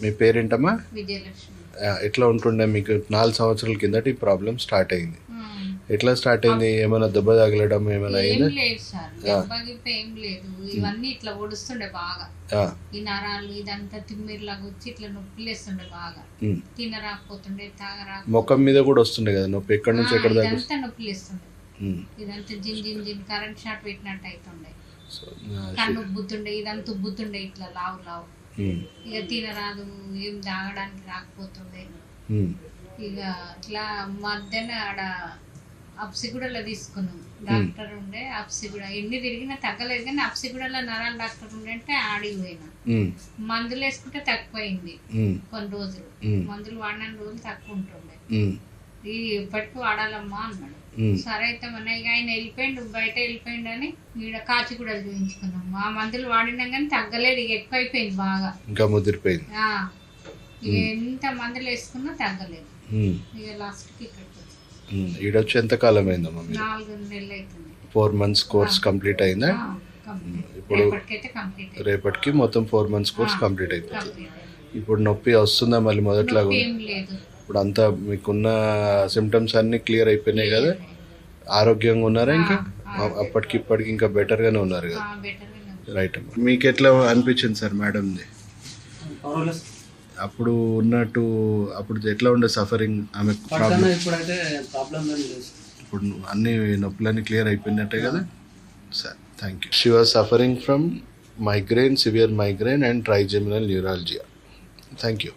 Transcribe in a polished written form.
మీ పేరేంటమ్మా? విజయలక్ష్మి. ఎట్లా ఉంటుండే మీకు 4 సంవత్సరాల కిందట ఈ ప్రాబ్లం స్టార్ట్ అయింది? ఎట్లా స్టార్ట్ అయింది? ఏమైనా దెబ్బ తగలడం ఏమైనా అయిందా? లేదు సార్, దెబ్బ ఏం లేదు. ఇవన్నీ ఇట్లా ఒడుస్తుండే బాగా, ఈ నరాలు ఇదంతా తిమ్మిరిలాగా వచ్చి ఇట్లా నొప్పిలేస్తుండే బాగా. తినరాకపోతుండే, తాగరాకపోతుండే. ముఖం మీద కూడా వస్తుండే కదా నొప్పి? ఎక్కడి నుంచి ఎక్కడ దాకా? ఇదంతా నొప్పిలేస్తుండే. ఇదంతా జిన్ జిన్ జిన్ కరెంట్ షాట్ పెట్టినట్టు అవుతుండే. కన్ను ఉబ్బుతుండే, ఇదంతా ఉబ్బుతుండే ఇట్లా లావు లావు. ఇక తినరాదు, ఏం తాగడానికి రాకపోతుండే. ఇక ఇట్లా మధ్యన ఆడ అప్సిగూడలో తీసుకున్నాం. డాక్టర్ ఉండే అప్సిగూడ, ఎన్ని తిరిగినా తగ్గలేదు. కానీ అప్సిగూడలో నరాల డాక్టర్ ఉండే అంటే ఆడికి పోయినా. మందులు వేసుకుంటే తక్కువైంది. కొన్ని రోజులు మందులు వాడిన రోజులు తక్కువ ఉంటుండే. ఇప్పటికి వాడాలమ్మా అన్నాడు. సరే అయితే మన ఇక ఆయన వెళ్ళిపోయిండు, బయట వెళ్ళిపోయిండు అని ఈడ కాచిగూడ చూపించుకున్నాం. ఆ మందులు వాడినా కానీ తగ్గలేదు. ఇక ఎక్కువ అయిపోయింది బాగా, ఇంకా ముదిరిపోయింది. ఇక ఎంత మందులు వేసుకున్నా తగ్గలేదు. ఇక లాస్ట్కి ఇక్కడికి ఈడొచ్చి ఎంత కాలం అయిందమ్మా? 4 నెలలు అవుతుంది. 4 months కోర్స్ కంప్లీట్ అయిందా? ఇప్పుడు రేపటికి మొత్తం 4 months కోర్స్ కంప్లీట్ అయిపోతుంది. ఇప్పుడు నొప్పి వస్తుందా మళ్ళీ మొదట్లాగా? ఇప్పుడు అంతా మీకున్న సిమ్టమ్స్ అన్ని క్లియర్ అయిపోయినాయి కదా? ఆరోగ్యంగా ఉన్నారా? ఇంకా అప్పటికి ఇప్పటికి ఇంకా బెటర్గానే ఉన్నారు కదా? రైట్ అమ్మా. మీకు ఎట్లా అనిపించింది సార్ మేడంది? అప్పుడు ఉన్నట్టు అప్పుడు ఎట్లా ఉండే సఫరింగ్ ఆమె? ఇప్పుడు అన్ని నొప్పులన్నీ క్లియర్ అయిపోయినట్టే కదా? Sir thank you. She was suffering from migraine, severe migraine and trigeminal neuralgia. Thank you.